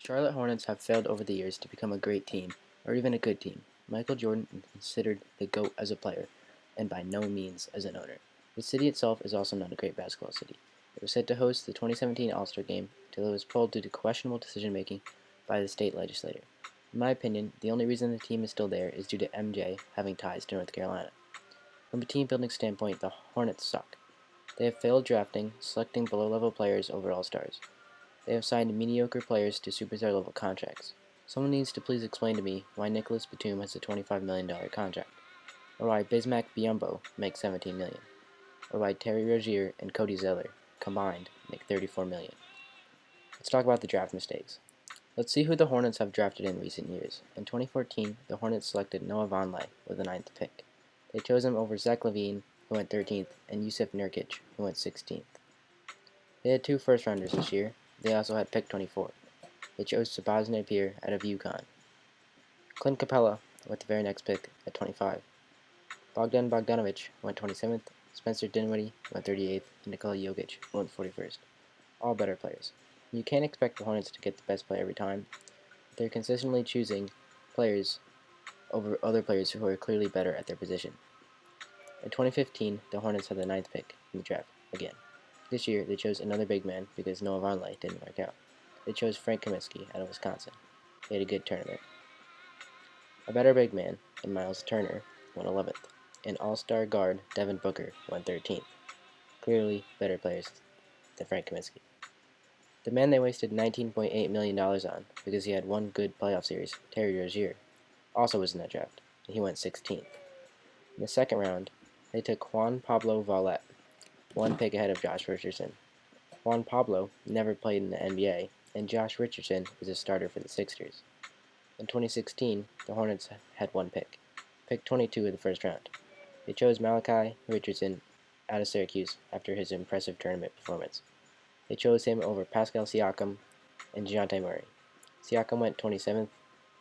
Charlotte Hornets have failed over the years to become a great team, or even a good team. Michael Jordan is considered the GOAT as a player, and by no means as an owner. The city itself is also not a great basketball city. It was set to host the 2017 All-Star Game until it was pulled due to questionable decision-making by the state legislature. In my opinion, the only reason the team is still there is due to MJ having ties to North Carolina. From a team-building standpoint, the Hornets suck. They have failed drafting, selecting below-level players over all-stars. They have signed mediocre players to superstar-level contracts. Someone needs to please explain to me why Nicholas Batum has a $25 million contract, or why Bismack Biyombo makes $17 million, or why Terry Rozier and Cody Zeller combined make $34 million. Let's talk about the draft mistakes. Let's see who the Hornets have drafted in recent years. In 2014, the Hornets selected Noah Vonleh with the 9th pick. They chose him over Zach LaVine, who went 13th, and Yusuf Nurkic, who went 16th. They had 2 first-rounders this year. They also had pick 24. They chose Shabazz Napier out of UConn. Clint Capella with the very next pick at 25. Bogdan Bogdanovic went 27th. Spencer Dinwiddie went 38th. And Nikola Jokic went 41st. All better players. You can't expect the Hornets to get the best player every time. They're consistently choosing players over other players who are clearly better at their position. In 2015, the Hornets had the 9th pick in the draft again. This year, they chose another big man because Noah Vonleh didn't work out. They chose Frank Kaminsky out of Wisconsin. He had a good tournament. A better big man in Miles Turner went 11th, and all-star guard Devin Booker went 13th. Clearly better players than Frank Kaminsky. The man they wasted $19.8 million on because he had one good playoff series, Terry Rozier, also was in that draft, and he went 16th. In the second round, they took Juan Pablo Valette, 1 pick ahead of Josh Richardson. Juan Pablo never played in the NBA, and Josh Richardson is a starter for the Sixers. In 2016, the Hornets had 1 pick 22 of the first round. They chose Malachi Richardson out of Syracuse after his impressive tournament performance. They chose him over Pascal Siakam and DeJounte Murray. Siakam went 27th,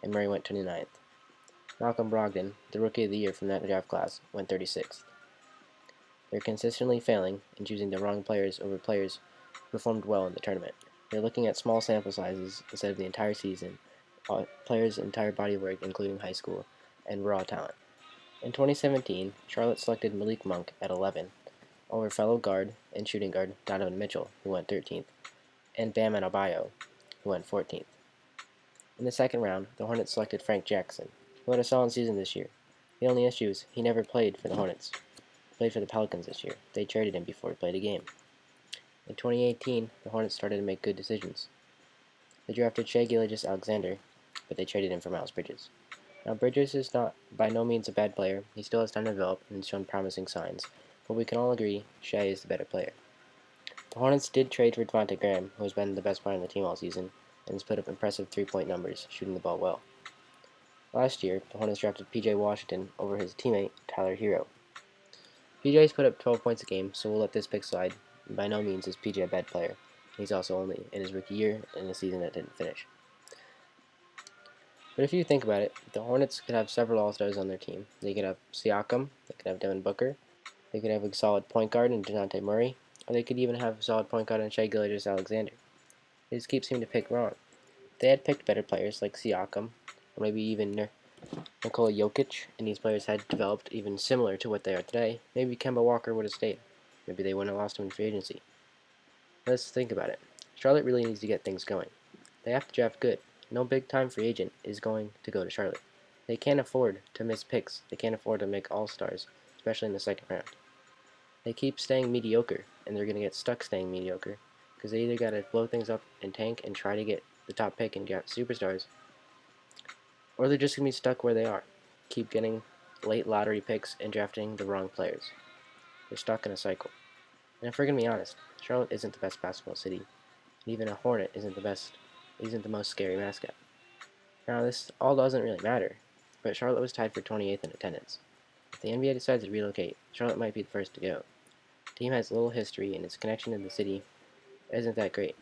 and Murray went 29th. Malcolm Brogdon, the Rookie of the Year from that draft class, went 36th. They're consistently failing and choosing the wrong players over players who performed well in the tournament. They're looking at small sample sizes instead of the entire season, players' entire body of work, including high school, and raw talent. In 2017, Charlotte selected Malik Monk at 11 over fellow guard and shooting guard Donovan Mitchell, who went 13th, and Bam Adebayo, who went 14th. In the second round, the Hornets selected Frank Jackson, who had a solid season this year. The only issue is he never played for the Hornets. He played for the Pelicans this year. They traded him before he played a game. In 2018, the Hornets started to make good decisions. They drafted Shai Gilgeous-Alexander, but they traded him for Miles Bridges. Now, Bridges is not by no means a bad player. He still has time to develop and has shown promising signs, but we can all agree Shai is the better player. The Hornets did trade for Devontae Graham, who has been the best player on the team all season, and has put up impressive 3-point numbers, shooting the ball well. Last year, the Hornets drafted P.J. Washington over his teammate, Tyler Hero. PJ's put up 12 points a game, so we'll let this pick slide. By no means is PJ a bad player. He's also only in his rookie year in a season that didn't finish. But if you think about it, the Hornets could have several All-Stars on their team. They could have Siakam, they could have Devin Booker, they could have a solid point guard in DeJounte Murray, or they could even have a solid point guard in Shai Gilgeous-Alexander. They just keep seeming to pick wrong. They had picked better players like Siakam, or maybe even Nikola Jokic, and these players had developed even similar to what they are today. Maybe Kemba Walker would have stayed. Maybe they wouldn't have lost him in free agency. Let's think about it. Charlotte really needs to get things going. They have to draft good. No big-time free agent is going to go to Charlotte. They can't afford to miss picks. They can't afford to make all-stars, especially in the second round. They keep staying mediocre, and they're going to get stuck staying mediocre, because they either got to blow things up and tank and try to get the top pick and get superstars, or they're just going to be stuck where they are. Keep getting late lottery picks and drafting the wrong players. They're stuck in a cycle. And if we're going to be honest, Charlotte isn't the best basketball city, and even a Hornet isn't the most scary mascot. Now, this all doesn't really matter, but Charlotte was tied for 28th in attendance. If the NBA decides to relocate, Charlotte might be the first to go. The team has little history, and its connection to the city isn't that great.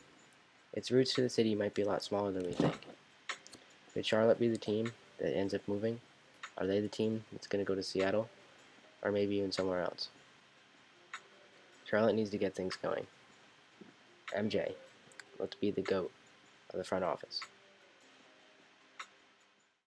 Its roots to the city might be a lot smaller than we think. Could Charlotte be the team that ends up moving? Are they the team that's going to go to Seattle? Or maybe even somewhere else? Charlotte needs to get things going. MJ, let's be the GOAT of the front office.